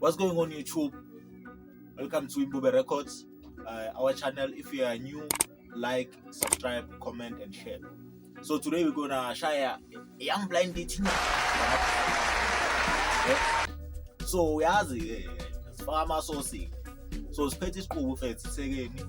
What's going on YouTube? Welcome to Imbube Records, our channel. If you are new, like, subscribe, comment, and share. So today we're gonna share a young blind dating. So yazi sifama sosi. So siphethe isibubu fethu sekeni.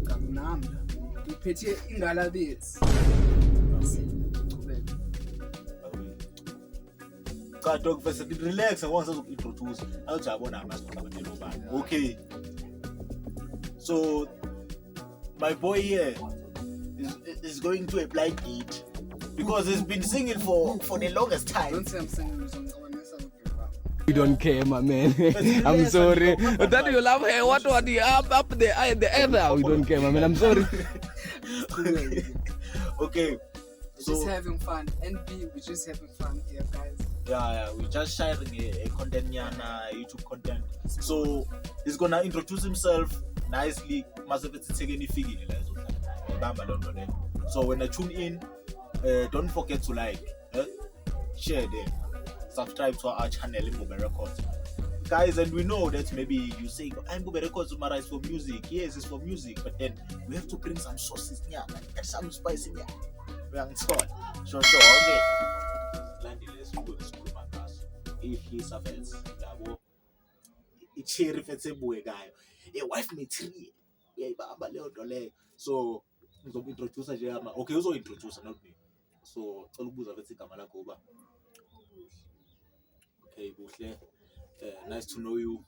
Kamnamba. Ngiphethe ingala bethu. Dog first relax. I want to introduce. I'll tell you okay. So my boy here is going to a blind date because he's been singing for the longest time. Don't say I'm singing. You don't care, my man. I'm sorry. That you love her. What the up the eye the other? We don't care, my man. I'm sorry. Okay. We're just having fun. NB, we're just having fun here, guys. Yeah, we're just sharing a content, YouTube content. So he's gonna introduce himself nicely. So when I tune in, don't forget to like, share them, subscribe to our channel Imbube Records. Guys, and we know that maybe you say Imbube Records is for music. Yes, it's for music, but then we have to bring some sauces here, and some spice in here. Sure, okay. If he suffers, it's cherry fetsebuwe guy. A wife material. So, introduce okay, also introduce not me. So, okay, Buhle. Nice to know you.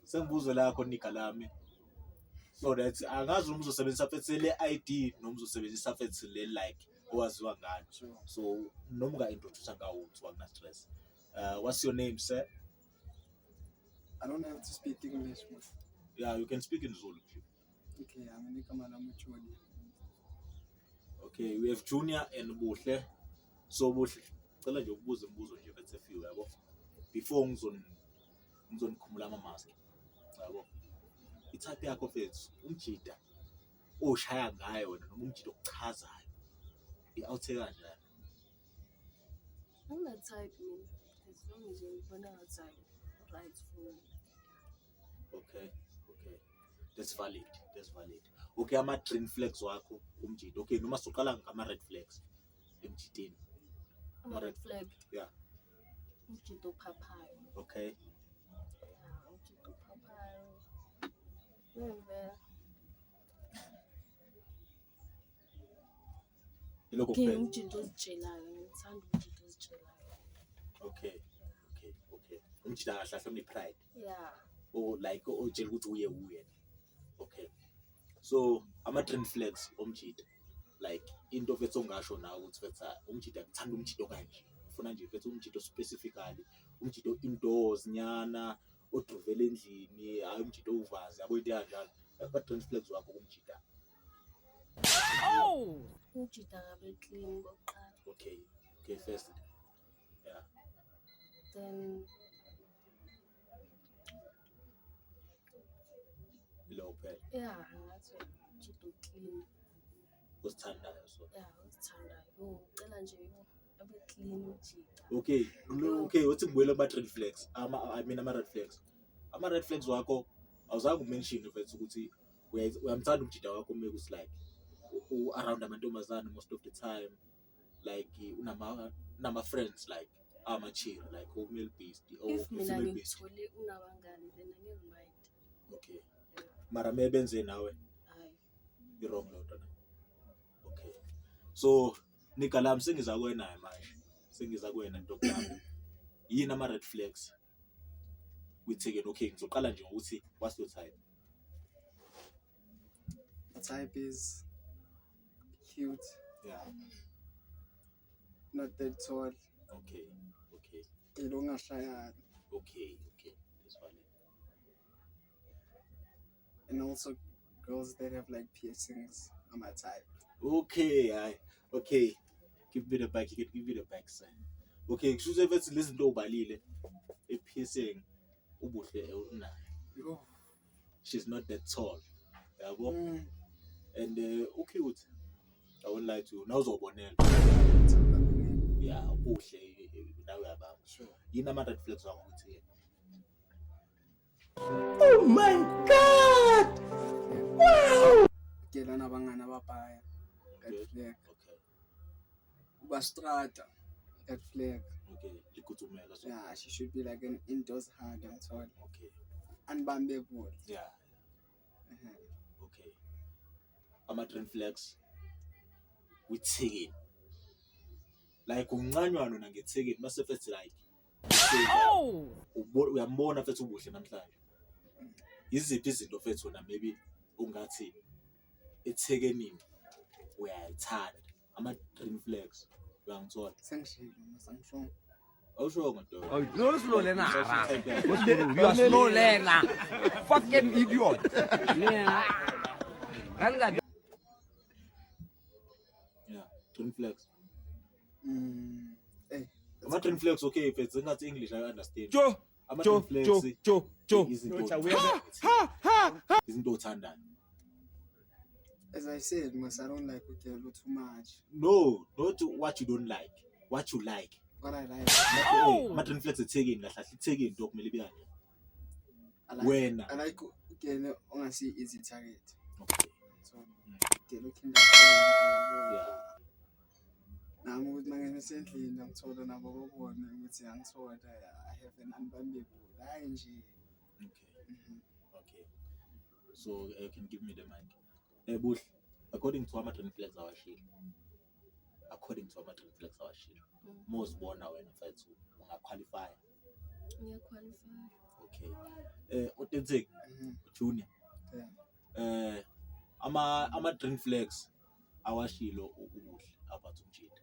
Sembuzo lakho nikalami. So that angazi umzosebenzisa fetsele ID noma uzosebenzisa fetsele like owaziwa ngani. So noma unga introduce ngawo wakuna stress. What's your name, sir? I don't have to speak English. Yeah, you can speak in Zulu. Okay, I'm Nikamala Muchodi. Okay, we have Junior and Buhle. So Buhle, cela nje ukubuza imibuzo nje bese few yabo. Before ngizonikhumula ama mask. Yabo. Itype yakho fethu umjida oshaya ngayo wena noma umjida okuchazayo i-outhe kanjani? I'm not type me as long as you wanna type right for me. Okay. That's valid. Okay, ama green flags wakho umjida. Okay, noma soqala ngama red flags emjideni. I'm a red flag. Yeah. Umjito papayo. Okay. Yeah, umjito papayo. Remember. Okay, umjito ozijelayo. Ngithanda umjito ozijelayo. Okay. Umjida kahle hle pride. Yeah. Or like ojela ukuthi uye. Okay. So ama green flags omjida. Like into fethu ongasho nawe ukuthi fetha umjida ngithanda umjida kanje. Ufuna nje fethu umjida specifically, umjida indoors nyana, odruvela endlini, hayi umjida ovazi, yabo into kanjalo. But green flags wakho umjida. Oh! Umjida kabe clean boqala. Okay, first. Yeah. Then Below pet. yeah, that's it. Umjito clean. Usithandayo so. Yeah, uzithandayo. Ucela nje abe clean umjida. Okay, what's ngibuyela ama red flags? I mean ama red flags. Ama red flags wakho awuzange umention mfethu ukuthi uyamthanda umjida wakho maybe like around amantombazana most of the time, like unama friends like chill like male based or If mina female based. ngithole unabangani then angeke mind. Okay. Mara mebenze nawe Hayi. you wrong lot. Okay. So Nikalami sengiza kuwena manje. Sengiza kuwena ntombi yami. Yini ama red flags? We take it. Okay, ngizoqala nje ukuthi what's your type? The type is cute. Yeah. Not that tall. Okay. Ilonga shaya. Okay. That's fine. And also girls that have like piercings are my type. Okay. Give me the back. You can give me the back side. Okay, choose if it's listen to Balile. A piercing. Yo. She's not that tall. And okay, I won't lie to you. Now Zobonel. Yeah, now we are yini ama-red flags wakho ukuthi Oh my God! Ke lana bangana ababhaya. Red flag. okay Ubastrata. Red flag. okay likuthumela so Yeah, she should be like an indoors hard and so on. okay Unbambable. yeah okay ama-red flags with-Thekeni like uncanywana nange-Thekeni mase fethi like uyambona fethi ubuhle namhlanje iziphi izinto fethi wena maybe ungathi eThekenini uyayithanda ama-green flags uyangithola Sengishilo masangisho. awusho nto Oh, you're slow learner. You are slow learner. Fucking idiot. yeah green flags Hey. ama-green flags okay if it's not English I understand Joe. ama-green flags Joe. izinto othandayo. As I said, I don't like Ukelo too much. No, not what you don't like, what you like. What I like. Ama-green flags eThekwini kahle eThekwini into kumele biyani. I like Ukelo ongasi easy target. Okay. So Ukelo kinda. Yeah. Now I'm with my recently I'm told on about one with young sword. I have an unbelievable ING. Okay. So you can give me the mic. Bush, according to ama-green flags awashilo. Most born now when fight to qualify. Yeah, qualify. Okay. Authentic junior. Yeah. Ama-green flags awashilo ubuhle about umjida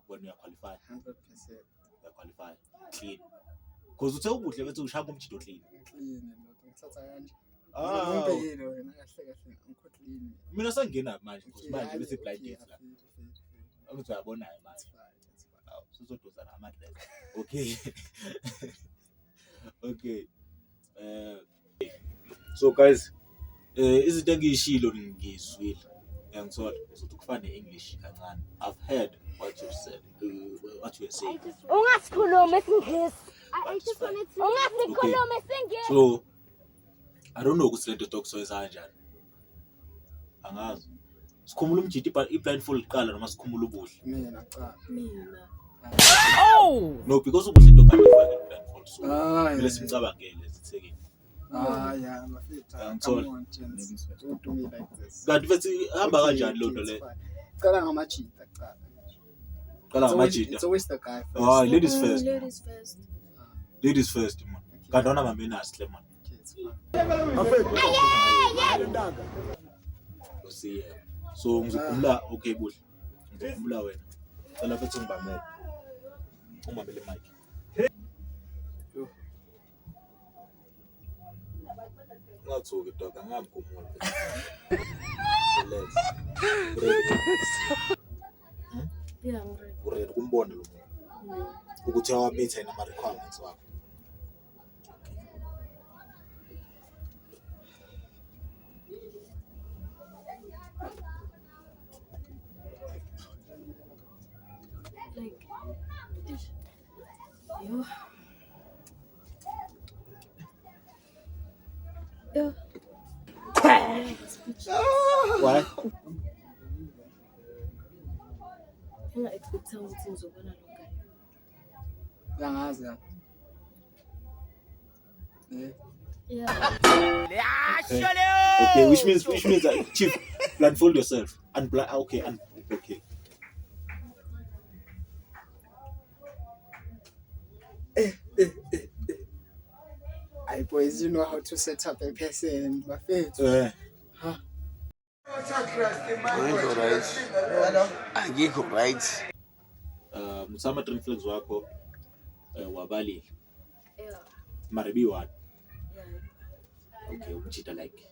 when you are qualified. 100%. You are qualified clean. Because uthe ubuhle bethi ushaya umjida clean. Clean ngithatha kanje. Ngibhekile wena kahle kahle ngikho clean. Mina sangena manje because manje bese blind date la. Ukuthi uyabona manje. Sizodosa nama-dress. Okay. Okay. So guys, izinto engiyishilo ngizwile. Ngiyangithola ukuthi kufana ne-English kancane. I've heard what you said. What you were saying. Ungasikhuluma isingisi. I just wanted to. Ungasikhuluma isingisi. So I don't know ukuthi lento tokusoyiza kanjani. Angazi. Sikhumula umjidi i-blindfold qala noma sikhumula ubuhle. Mina cha. Mina. Oh! No, because ubuhle into kanti ufake blindfold. So yeah. simcabangele eThekwini. Yeah, mafetha. Come on, gents. Don't do me like this. Kanti fethi hamba kanjani lo nto le? Qala ngamajita cha. Qala ngamajida. It's always the guy first. Oh, ladies first. Ladies first. Ladies first, man. Kanti ona mamenas le man. See, so ngizokhumula okay buhle. Ngizokhumula wena. Cela fethi ngibamele. Ungibambele mic. Ngathuki doga ngamkhumula. Relax. Yeah, I'm ready. Urede kumbona lo muntu. Ukuthi awamithe nama requirements wakho. Yo. Why? Nga expect ukuthi ngizobona lo guy. Uyangazi ya. Yeah. Okay, which means that chief blindfold yourself and okay. I boys, you know how to set up a person, my face. Angikho right. Musama green flags wakho wabalile. Yeah. Maribi one. Yeah. Okay, umjida like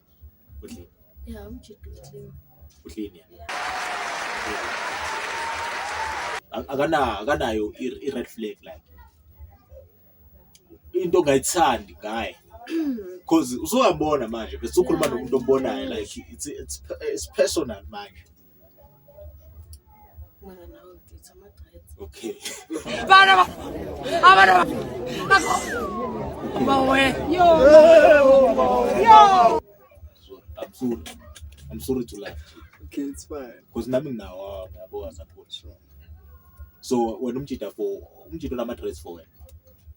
uhlini. Yeah, I'm cheating. Uhlini. Akanayo i-red flag like. Into ongayithandi ngaye. Because usuyabona manje bese ukhuluma nomuntu ombonayo like it's personal manje. Mana nawe ngithatha ama-threats. Okay. So, I'm sorry to laugh. Okay, it's fine. Because nothing now, support. So when umchito nama-dress for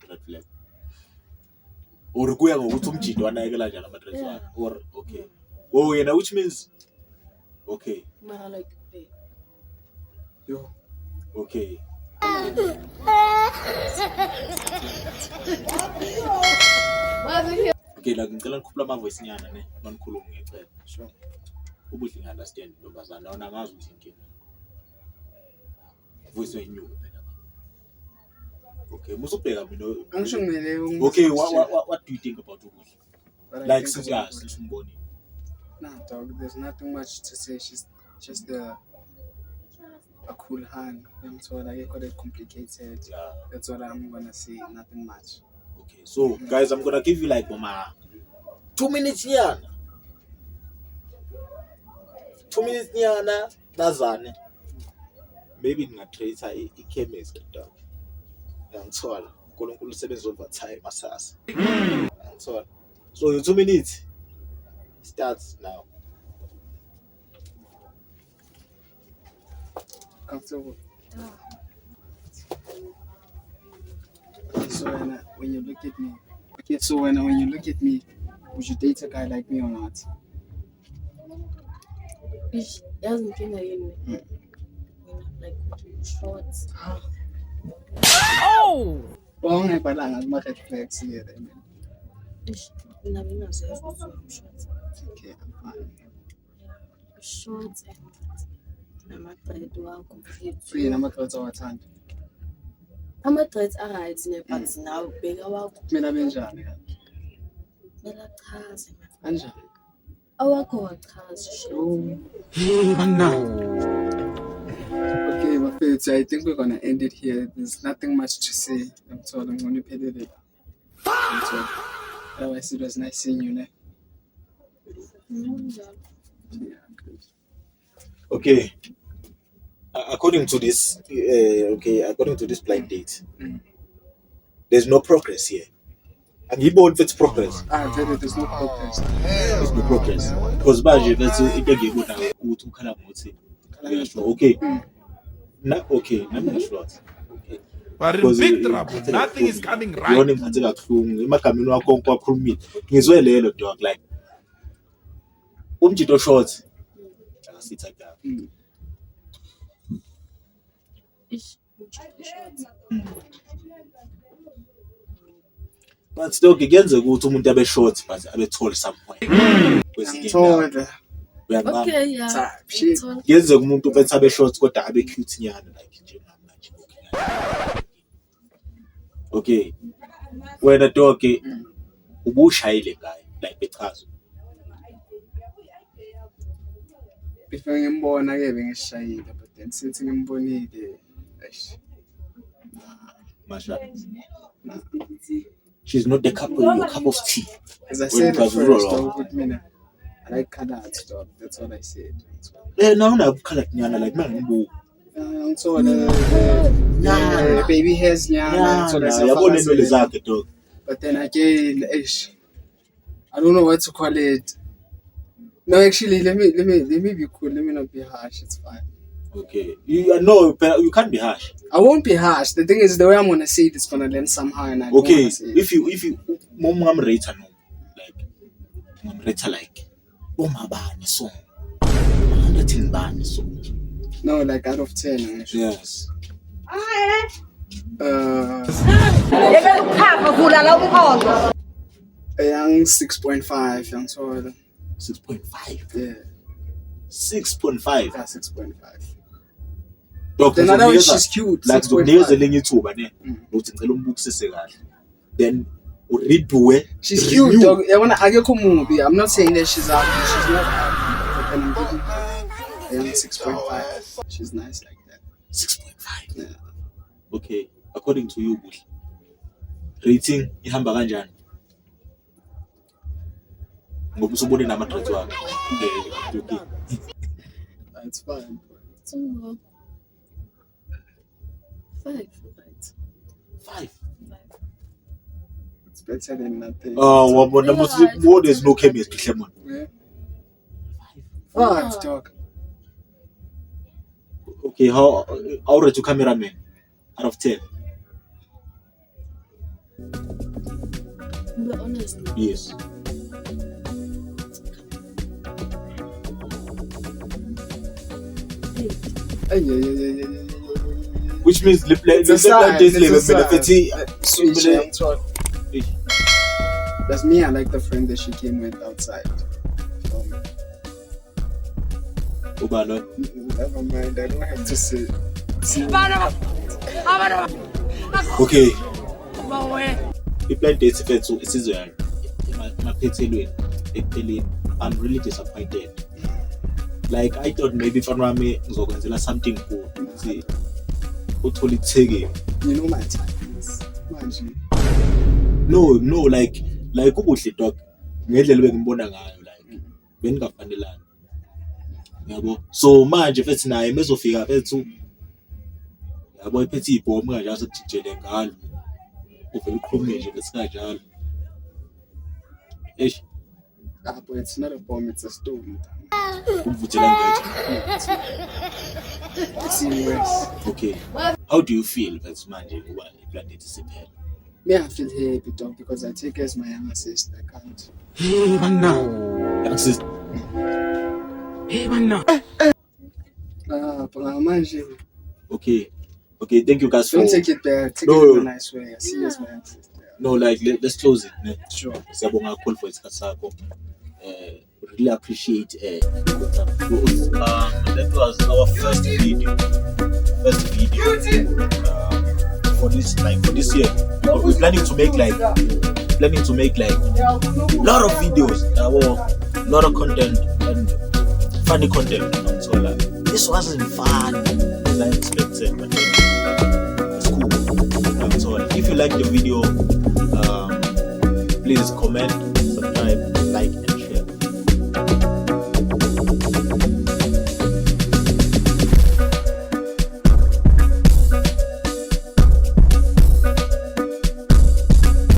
red flag. Or kuya ngokuthi umchito wanakekela njani ama-dress wakhe. Or okay. Oh, yeah, which means okay. Mara like Yo. Okay. Okay, like ngicela ngikhuphula ama-voice nyana ne manikhuluma ngecela. Sure. Ubuhle ngi-understand ntombazana wona angazi ukuthi inkinga. Voice wenyuka phela. Okay, musubheka mina. Angisho ngimele Okay, what do you think about ubuhle? But I Like think since about- simboni. Nah, dog, there's nothing much to say. She's just a cool hand. I'm so like it got it complicated. Yeah. That's what I'm gonna say. Nothing much. Okay, so guys, I'm gonna give you like mama 2 minutes nyana. 2 minutes nyana nazane. Maybe ngingatracer i-chemist dog. Ngiyangithola. uNkulunkulu usebenza overtime asasa. Ngiyangithola. So your 2 minutes starts now. Comfortable. So when you look at me, okay. So when you look at me, would you date a guy like me or not? ish yazinkinga yini Mm. like short. Well, I'm not red flags here. Then. Ish nabe nazo short. Okay, I'm fine. Short and nama-dread wakho So you never thought our time. ama-dread a-right ne but nawe ubheka wakho Mina benjani? kumele achaze Kanjani? awakho wachaze shit. Okay, but so I think we're gonna end it here. There's nothing much to say. I'm told I'm gonna pay it. Otherwise, it was nice seeing you, ne? Njalo. Yeah, good. Okay. According to this blind date, Mm. there's no progress here. And you if it's progress. I tell you, there's no progress. There's no progress. Because manje bese into engikuda ukuthi ukhala ngothi uyasho okay. Okay, nami ngisho ukuthi. We're in Because big trouble. Nothing is coming right. Yona ngiphathe kabuhlungu emagameni wakho onke wakhulumile. Ngizwe lelo dog like umjito short. Asitha ka. Ish short. But still kuyenzeka ukuthi umuntu abe short but abe tall somewhere. Kwezinye indawo. Told. Uyangibamba? Okay, yeah. Type shit. It's all- Kuyenzeka umuntu bethi abe short kodwa abe cute nyana like njengami manje. Okay. Wena dog ubushayile ngayo like bechazo. Before ngimbona ke bengishayile, but then since ngimbonile, eish, Masha. She's not your cup of tea. as I When said it was at first, rural. dog, with me, I like color stuff. That's what I said. Now una khala nyana like man ngibu. So the baby hairs, yeah. So that's Yabona what I inwele said. zakhe dog. But then again, eish, I don't know what to call it. No, actually, let me be cool. Let me not be harsh. It's fine. Okay. You can't be harsh. I won't be harsh. The thing is, the way I'm gonna say it is gonna land somehow, and I don't Okay, wanna say it. if you mom rater no like rater like umabani song 110 bani song. No, like out of 10. Actually. Yes. A young 6.5, young soil. 6.5. Yeah, 6.5. yeah, 6.5. Dog Then other way she's cute. like 6.5. zokunikeza lenye ithuba ne. Mm. Uthi ngicela umbukisise kahle. Then uredo She's cute, dog. I wanna akekho movie. I'm not saying that she's ugly. She's not ugly. But then I'm giving her a young 6.5. She's nice like that. 6.5. Yeah. Okay, according to you Buhle. Rating ihamba kanjani? Ngoba usubone nama-traits wakhe. Okay. It's fine. It's all 5, right? 5. 5. better than nothing. What there's no chemistry, Clement. Yeah. What, dog? Okay, how rate your cameraman out of 10? But honestly, Yes. Yeah. Which means It's a sign. Switch. Okay. I'm talking. That's me. I like the friend that she came with outside. Never mind. I don't have to say. Okay. I-blind date fethu isizwe emaphethelweni ekupheleni. I'm really disappointed. Like I thought maybe mfana wami ngizokwenzela something good. See, uthola itheke. You know my time is manje. No, like ubuhle dog. Ngendlela bengimbona ngayo like bengafanelana. Yabo. So manje fethu naye mezofika fethu yabo iphethe ibhomu kanje asejijele ngalo. Uvela ukhulume nje besikajalo. Eish. But it's not a bomb. It's a stone. Umvuthela nje. It's serious. Okay. How do you feel that's manje ngoba i-blind date isiphela? Me, I feel happy, dog, because I take her as my younger sister. I can't. Youngsters. But manje. Okay, thank you guys for. Don't take it there. Take No. it in a nice way. I see you as my younger sister. No, like let's close it. Ne? Sure. Siyabonga kakhulu for isikhathi sakho. Really appreciate that was our first video for this year. We're planning to make like lot of videos, lot of content and funny content. So like this wasn't fun as I expected, but then it's cool. So if you like the video, please comment